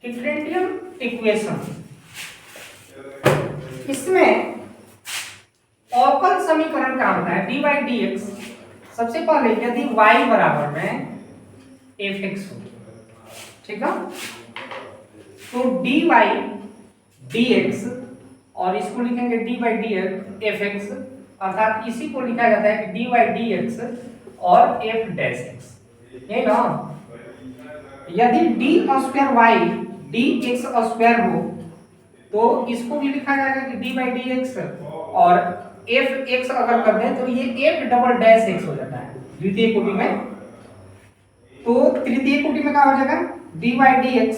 Differential equation, इसमें अवकल समीकरण का होता है dy dx। सबसे पहले यदि y बराबर में fx हो, ठीक है, तो dy dx और इसको लिखेंगे dy dx fx, अर्थात इसी को लिखा जाता है कि dy dx और f डैश x, यही ना। यदि d square y dx square हो तो इसको भी लिखा जाएगा कि dy dx, और fx अगर कर दें तो ये f डबल डैश x हो जाता है द्वितीय कोटि में। तो तृतीय कोटि में क्या हो जाएगा dy dx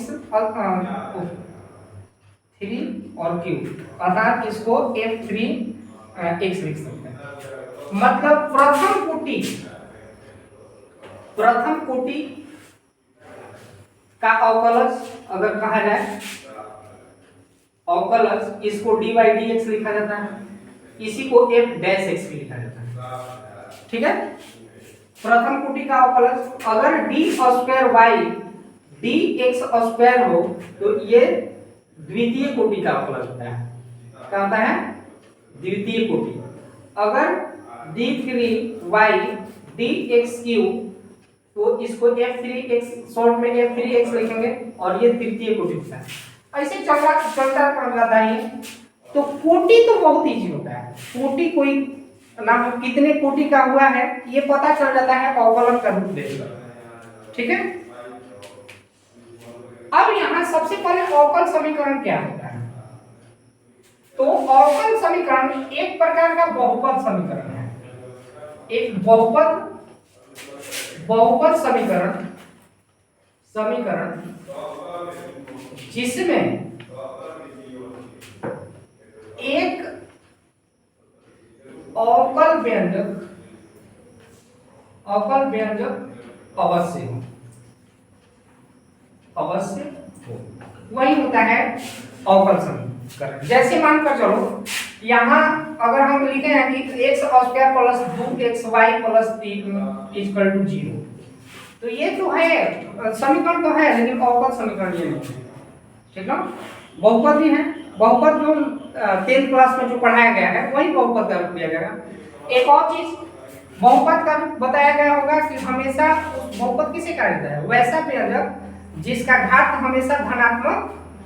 3 और q, अर्थात इसको f3 x लिख सकते हैं। मतलब प्रथम कोटि का अवकलज अगर कहा जाए, अवकलज इसको dy dx लिखा जाता है, इसी को f डैश x लिखा जाता है, ठीक है। प्रथम कोटि का अवकलज अगर d square y dx square हो तो ये द्वितीय कोटि का अवकलज होता है। क्या होता है? द्वितीय कोटि। अगर d3y dx³ तो इसको f3x शॉर्ट में f3x लिखेंगे और ये तृतीय कोटि होता है। ऐसे चलता जाता है। तो कोटि तो बहुत इजी होता है, कोटि कोई नाम कितने कोटि का हुआ है ये पता चल जाता है अवकलन का रूप देखकर, ठीक है। अब यहाँ सबसे पहले अवकल समीकरण क्या होता है? तो अवकल समीकरण एक प्रकार का बहुपद समीकरण है, एक बहुपद समीकरण जिसमें एक अवकल व्यंजक अवश्य हो, वही होता है अवकल समीकरण। जैसे मानकर चलो यहाँ अगर हम लिखे हैं कि x square plus 2xy plus 3 equal to 0, तो ये तो है समीकरण तो है, लेकिन अवकल समीकरण ये नहीं है, ठीक ना। बहुपद भी है, बहुपद जो 10th क्लास में जो पढ़ाया गया है वही बहुपद का रूप दिया जाएगा। एक और चीज बहुपद का रूप बताया गया होगा कि हमेशा बहुपद किसे कहा जाता है? वैसा व्यंजक जिसका घात हमेशा धनात्मक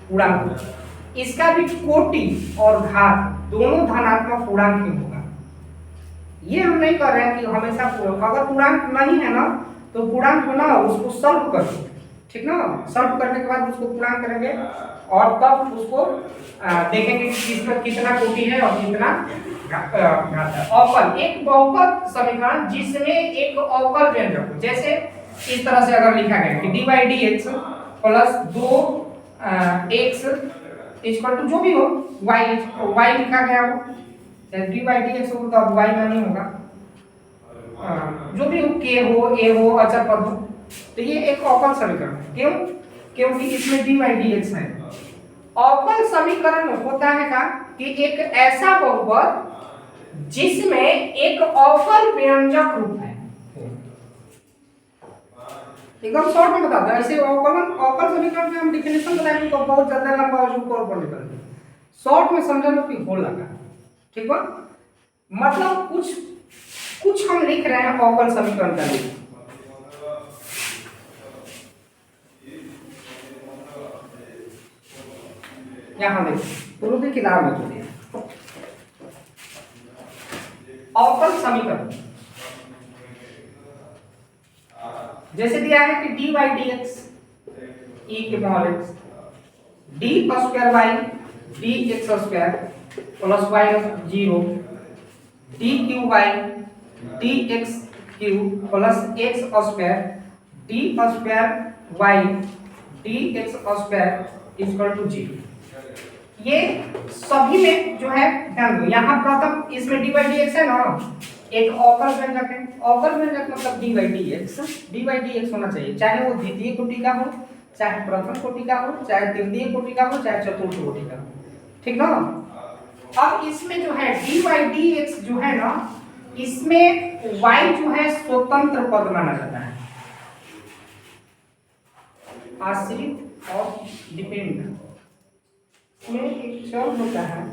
पूर्णांक हो, इसका भी कोटि और घात दोनों धनात्मक पूर्णांक ही होगा। ये हम नहीं कर रहे हैं कि हमेशा अगर पूर्णांक नहीं है ना तो पूर्णांक होना उसको सॉल्व करो, ठीक ना। सॉल्व करने के बाद उसको पूर्णांक करेंगे और तब उसको देखेंगे कि इसमें कितना कोटि है और कितना घात है। अवकल एक बहुपद समीकरण जिसमें एक अवकल व्यंजक हो, जैसे इस तरह से अगर लिखा गया कि dy dx plus 2x equal to जो भी हो y लिखा गया हो, चाहे dy dx हो तो अब y में नहीं होगा, जो भी हो k हो a हो अचर पद हो, तो ये एक अवकल समीकरण है। क्यों? क्योंकि इसमें dy dx है। अवकल समीकरण होता है का कि एक ऐसा बहुपद जिसमें एक अवकल व्यंजक रूप है। एकदम शॉर्ट में बताता है, ऐसे अवकल समीकरण के हम डेफिनेशन बताएंगे तो बहुत ज्यादा लंबा हो जाएगा, ऊपर निकल शॉर्ट में समझ लो कि हो लगा, ठीक है। मतलब कुछ हम लिख रहे हैं अवकल समीकरण का रूप। यहाँ देखिए पूर्व की किताब में दिया अवकल समीकरण जैसे दिया है कि dy dx e के मॉल x d square y dx square plus y 0 dqy dx³ plus x square d square y dx square equal to 0। ये सभी में जो है ध्यान दो, यहाँ प्रथम इसमें dy dx है ना, एक अवकल व्यंजक है। अवकल व्यंजक मतलब dy dx होना चाहिए, चाहे वो द्वितीय कोटि का हो, चाहे प्रथम कोटि का हो, चाहे तृतीय कोटि का हो, चाहे चतुर्थ कोटि का हो, ठीक ना। अब इसमें जो है dy dx जो है ना, इसमें y जो है स्वतंत्र पद माना जाता है, आश्रित ऑफ डिपेंड में एक चर होता है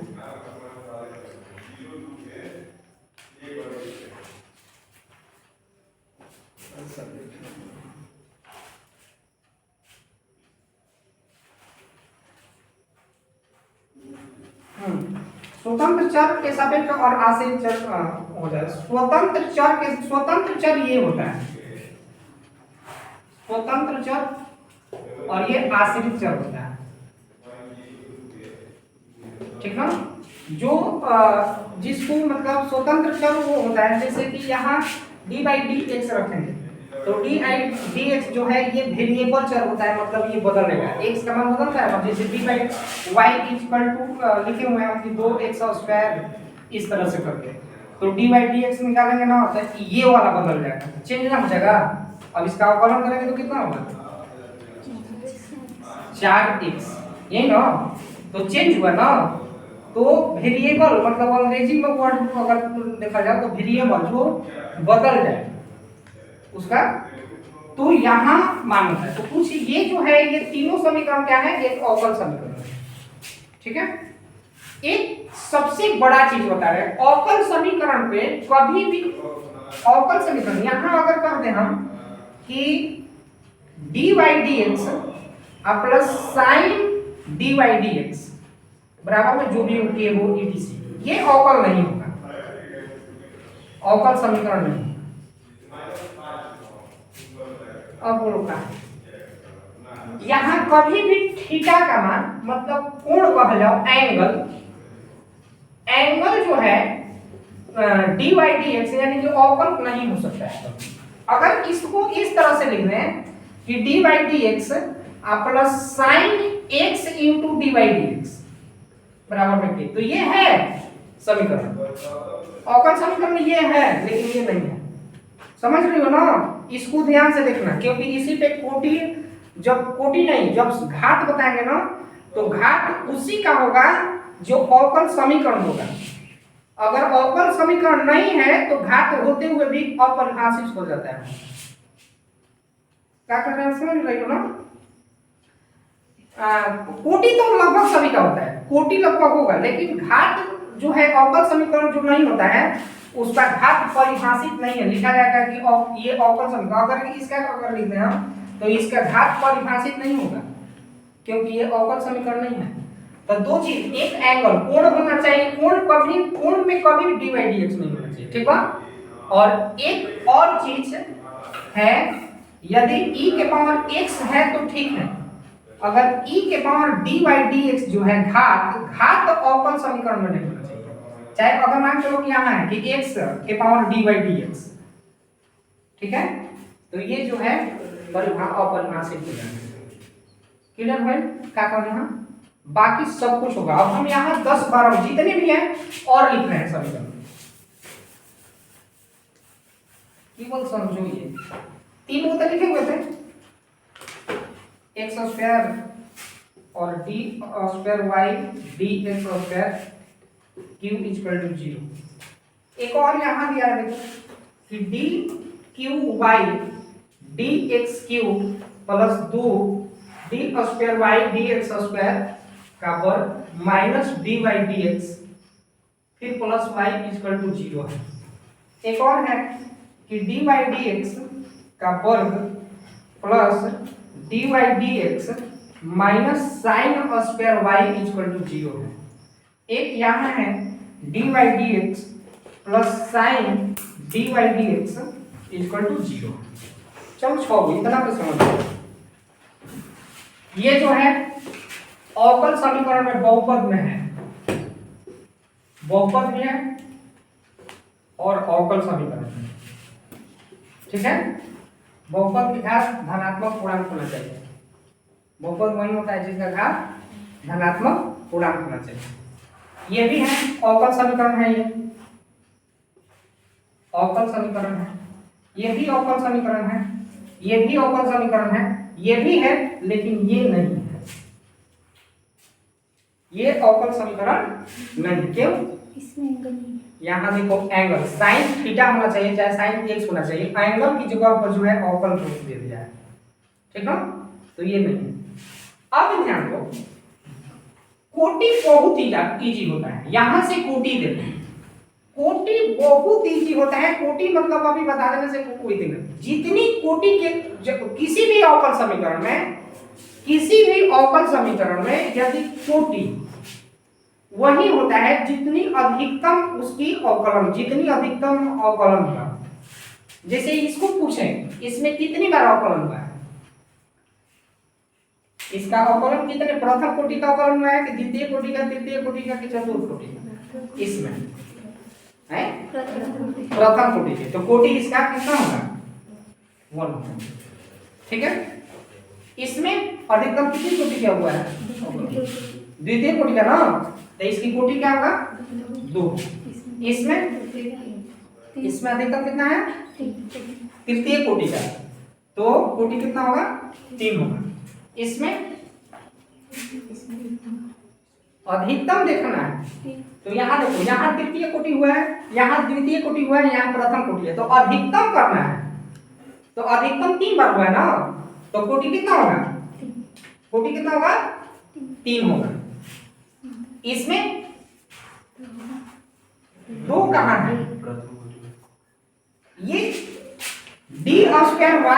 स्वतंत्र चर के सापेक्ष और आश्रित चर हो जाए। स्वतंत्र चर ये होता है, स्वतंत्र चर और ये आश्रित चर होता है, ठीक है। जो जिसको मतलब स्वतंत्र चर वो होता है, जैसे कि यहाँ डी बाई डी एक्स रखेंगे तो डी एक्स जो है ये वेरिएबल चर होता है, मतलब ये बदलेगा, एक्स का मान बदलता है। जैसे d by y equal to लिखे हुए हैं कि 2x² इस तरह से करके, तो डी बाई डी एक्स निकालेंगे ना तो ये वाला बदल जाएगा, चेंज ना हो जाएगा। अब इसका अवकलन करेंगे तो कितना होगा 4x, यही ना, तो चेंज हुआ ना। तो वेरिएबल मतलब अंग्रेजी में वर्ड अगर देखा जाए तो वेरिएबल जो बदल जाए उसका, तो यहाँ मानना है। तो कुछ ये जो है ये तीनों समीकरण क्या है, एक अवकल समीकरण है, ठीक है। एक सबसे बड़ा चीज बता रहे हैं, अवकल समीकरण पे कभी भी अवकल समीकरण यहाँ अगर कर दें हम कि D by D x plus sine D by D x बराबर में जो भी के हो etc, ये अवकल नहीं होगा, अवकल समीकरण नहीं। अब बोलो का यहाँ कभी भी थीटा का मान मतलब कोण कह जाओ, एंगल जो है डी बाई डी एक्स यानी जो अवकल नहीं हो सकता है। अगर इसको इस तरह से लिख दें कि D by D x plus sine x into D by D x बराबर में के, तो ये है समीकरण, अवकल समीकरण ये है, लेकिन ये नहीं है। समझ रही हो ना, इसको ध्यान से देखना, क्योंकि इसी पे कोटि जब घात बताएंगे ना तो घात उसी का होगा जो अवकल समीकरण होगा। अगर अवकल समीकरण नहीं है तो घात होते हुए भी अपरिभाषित हो जाता है। क्या कर रहे हैं, समझ रही हो ना। कोटि तो लगभग सभी का होता है, कोटि लगभग होगा, लेकिन घात जो है अवकल समीकरण जो नहीं होता है उसका घात परिभाषित नहीं है। लिखा जाएगा कि ये अवकल समीकरण, अगर इसका अगर लिख दें हम तो इसका घात परिभाषित नहीं होगा, क्योंकि ये अवकल समीकरण नहीं है। तो दो चीज, एक एंगल कोण होना चाहिए, कोण में कभी डी बाई डी एक्स नहीं होना चाहिए, ठीक है। और एक और चीज है, यदि e के पावर x है तो ठीक है, अगर e के power D by D x जो है घात अवकल समीकरण में नहीं होना चाहिए। चाहे अगर मान चलो कि यहाँ है कि x के power D by D x, ठीक है, तो ये जो है अपरिभाषित हो जाएगा। क्लियर है क्या कर रहे हैं, बाकी सब कुछ होगा। अब हम यहाँ 10-12 जितने भी हैं और लिख रहे हैं समीकरण, केवल समझो ये तीन उत्तर लिखे हुए थे, एक्स स्क्वायर और d square y d x square q equal to 0। एक और यहाँ दिया है देखो कि d q y d x q plus 2 d square y d x square का वर्ग minus d y d x फिर प्लस वाई इक्वल टू 0 है। एक और है कि डी वाई डी एक्स का वर्ग plus d y d x minus sine square y equal to 0 है। एक यहाँ है d y d x plus sine d y d x equal to 0। चलो 6 इतना तो समझ। ये जो है अवकल समीकरण में बहुपद में है, बहुपद में है और अवकल समीकरण में, ठीक है। बहुपद की घात धनात्मक पूर्णांक होना चाहिए, बहुपद वही होता है जिसका घात धनात्मक पूर्णांक होना चाहिए। ये भी है अवकल समीकरण है, ये अवकल समीकरण है, ये भी अवकल समीकरण है, ये भी अवकल समीकरण है, ये भी है, लेकिन ये नहीं है, ये अवकल समीकरण नहीं। क्यों? इसमें यहाँ देखो एंगल साइन थीटा होना चाहिए, चाहे साइन एक्स होना चाहिए, एंगल की जगह पर जो है अवकल रूप दे दिया है, ठीक है, तो ये नहीं है। कोटि बहुत ही इजी होता है। यहां से कोटि देखो, कोटि बहुत इजी होता है। कोटि मतलब अभी बता देने से कोई दिन, जितनी कोटि के किसी भी अवकल समीकरण में, किसी भी अवकल समीकरण में यदि कोटि वही होता है जितनी अधिकतम उसकी अवकलन, जितनी अधिकतम अवकलन हुआ। जैसे इसको पूछें इसमें कितनी बार अवकलन हुआ है, इसका अवकलन कितने, प्रथम कोटि का अवकलन हुआ है कि द्वितीय कोटि का, तृतीय कोटि का कि चतुर्थ कोटि का, इसमें है प्रथम कोटि के। तो कोटि इसका कितना होगा 1, ठीक है। इसमें अधिकतम कितनी कोटि का हुआ है, द्वितीय कोटि का ना, तो इसकी कोटि क्या होगा 2। इसमें अधिकतम कितना है, तृतीय कोटि का, तो कोटि कितना होगा 3 होगा। इसमें अधिकतम देखना है, तो यहाँ देखो, यहाँ तृतीय कोटि हुआ है, यहाँ द्वितीय कोटि हुआ है, यहाँ प्रथम कोटि है, तो अधिकतम करना है। तो अधिकतम 3 बार हुआ है ना, तो कोटि कितना होगा, कोटि कितना होगा 3 होगा। इसमें 2 कहाँ है, ये d स्क्वायर y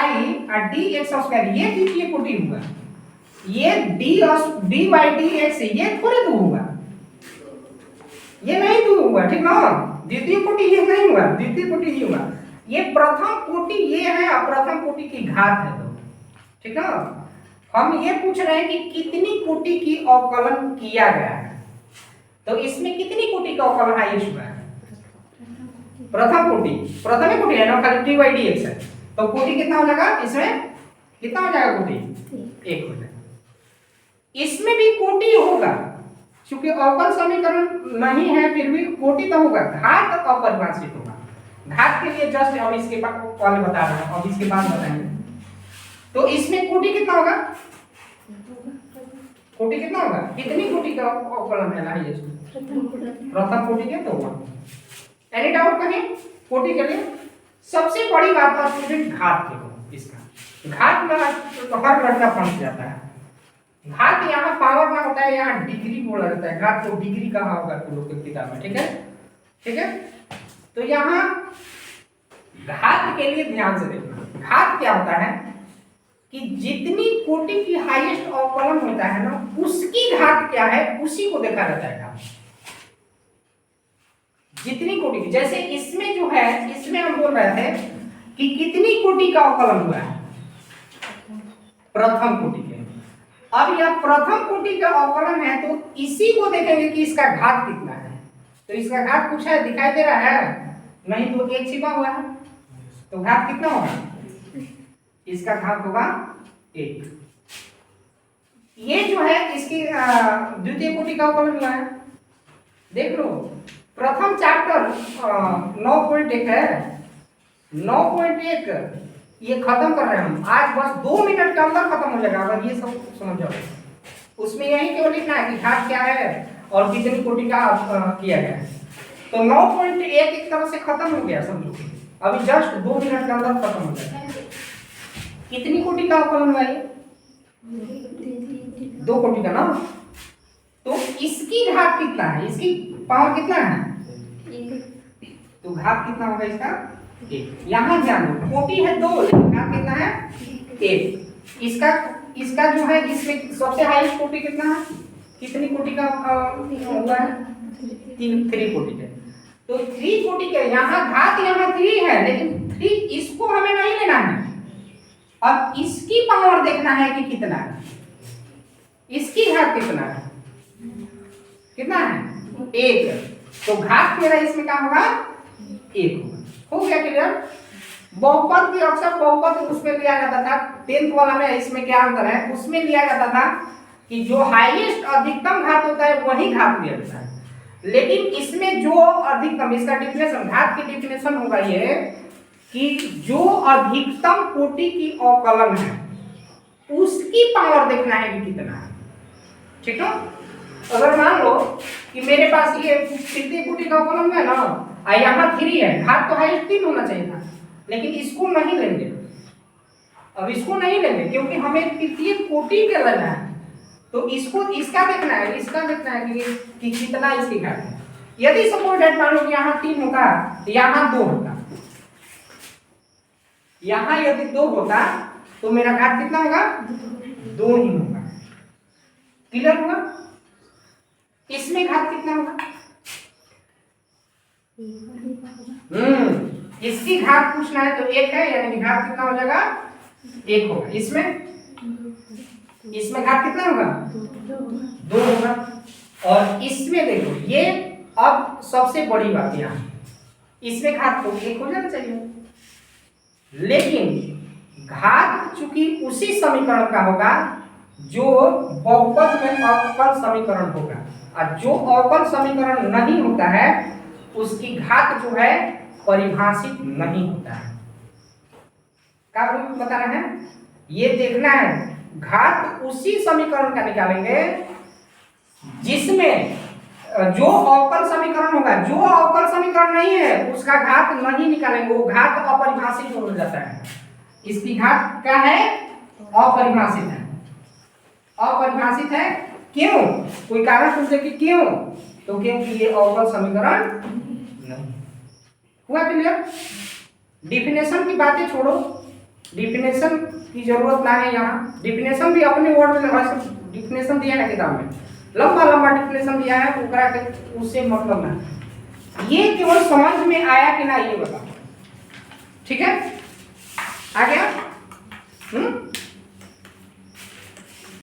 और dx स्क्वायर, ये द्वितीय कोटि हुआ। ये d by dx ये थोड़े 2 हुआ, ये नहीं 2 हुआ, ठीक ना। द्वितीय कोटि ये नहीं हुआ, द्वितीय कोटि ही हुआ। ये प्रथम कोटि ये है और प्रथम कोटि की घात है, तो ठीक ना। हम ये पूछ रहे हैं कि कितनी कोटि की अवकलन किया गया है, तो इसमें कितनी कोटि का अवकलन हाईएस्ट हुआ है, प्रथम कोटि, प्रथम ही कोटि है ना, खाली d by dx है, तो कोटि कितना हो जाएगा, इसमें कितना हो जाएगा कोटि 1 हो जाएगा। इसमें भी कोटि होगा, क्योंकि अवकल समीकरण नहीं है, फिर भी कोटि तो होगा, घात अपरिभाषित होगा। घात के लिए जस्ट हम इसके पहले बता रहे हैं, अब इसके बाद बताएंगे। तो इसमें कोटि कितना होगा, कोटि कितना होगा, कितनी कोटि का अवकलन है हाईएस्ट, प्रथम कोटि के, तो 1। एनी डाउट कहीं कोटि के लिए? सबसे बड़ी बात है स्टूडेंट घात के को, इसका घात में हर लड़का फंस जाता है। घात यहाँ पावर ना होता है, यहाँ डिग्री बोला जाता है। घात को डिग्री कहा होगा तुम लोग की किताब में, ठीक है, ठीक है। तो यहाँ घात के लिए ध्यान से देखना, घात क्या होता है कि जितनी कोटि की हाईएस्ट अवकलन होता है ना, उसकी घात क्या है उसी को देखा जाता है घात। जितनी कोटि की, जैसे इसमें जो है, इसमें हम बोल रहे थे कि कितनी कोटि का अवकलन हुआ है, प्रथम कोटि के। अब यह प्रथम कोटि का अवकलन है, तो इसी को देखेंगे कि इसका घात कितना है। तो इसका घात कुछ है, दिखाई दे रहा है नहीं, तो 1 छिपा हुआ है, तो घात कितना होगा, इसका घात होगा 1। ये जो है इसकी द्वितीय कोटि का अवकलन हुआ है, देख लो। प्रथम चैप्टर 9.1 है, 9.1 ये खत्म कर रहे हैं हम आज, बस 2 मिनट के अंदर खत्म हो जाएगा अगर ये सब समझ जाओ। उसमें यही केवल लिखना है कि घात क्या है और कितनी कोटि का किया गया है। तो 9.1 एक तरह से खत्म हो गया, समझो अभी जस्ट 2 मिनट के अंदर खत्म हो जाएगा। कितनी कोटि का अवकलन हुआ ये, 2 कोटि का ना। तो इसकी घात कितना है, इसकी पावर कितना है, तो घात कितना होगा इसका 1। यहाँ ध्यान दो, कोटि है 2 लेकिन घात कितना है 1। इसका जो है, इसमें सबसे हाईएस्ट कोटि कितना है, कितनी कोटि का हुआ है, 3 कोटि का। तो 3 कोटि के, यहाँ घात यहाँ 3 है, लेकिन 3 इसको हमें नहीं लेना है। अब इसकी पावर देखना है कि कितना है, इसकी घात कितना है, कितना है 1। तो घात मेरा इसमें क्या होगा 1 होगा। हो गया क्लियर। बहुपद की अक्सर बहुपद उसमें लिया जाता था, 10th वाला में इसमें क्या अंतर है, उसमें लिया जाता था कि जो हाईएस्ट अधिकतम घात होता है वही घात लिया जाता है। लेकिन इसमें जो अधिकतम, इसका डिफिनेशन, घात की डिफिनेशन होगा ये कि जो अधिकतम कोटि की अवकलन है उसकी पावर देखना है कि कितना है, ठीक है। अगर मान लो कि मेरे पास ये तृतीय कोटि का अवकलन है ना, यहाँ 3 है, घात तो हाईएस्ट 3 होना चाहिए था, लेकिन इसको नहीं लेंगे। अब इसको नहीं लेंगे क्योंकि हमें तृतीय कोटि के लेना है, तो इसको इसका देखना है, इसका देखना है कि कितना इसकी घात है। यदि सपोज दैट मान लो कि यहाँ 3 होता, यहाँ 2 होता, यहाँ यदि 2 होता तो मेरा घात कितना होगा? 2 ही होगा। क्लियर होगा? इसमें घात कितना होगा? इसकी घात पूछना है तो 1 है, यानी घात कितना हो जाएगा? 1 होगा। इसमें घात कितना होगा? 2 होगा। और इसमें देखो, ये अब सबसे बड़ी बात यहाँ, इसमें घात तो 1 हो जाना चाहिए, लेकिन घात चूंकि उसी समीकरण का होगा जो बहुपद में अवकल समीकरण होगा, और जो अवकल समीकरण नहीं होता है उसकी घात जो है परिभाषित नहीं होता है। क्या बता रहे हैं? ये देखना है, घात उसी समीकरण का निकालेंगे जिसमें जो अवकल समीकरण होगा। जो अवकल समीकरण नहीं है उसका घात नहीं निकालेंगे, वो घात अपरिभाषित हो जाता है। इसकी घात क्या है? अपरिभाषित है। अपरिभाषित है क्यों? कोई कारण पूछे कि क्यों, तो क्योंकि ये अवकल समीकरण नहीं हुआ। क्लियर? डिफिनेशन की बातें छोड़ो, डिफिनेशन की जरूरत ना है यहाँ। डिफिनेशन भी अपने वर्ड में डिफिनेशन दिया है किताब में, लंबा लंबा डिफिनेशन दिया है, उकरा के उससे मतलब ना। ये केवल समझ में आया कि ना ये बता। ठीक है? आ गया?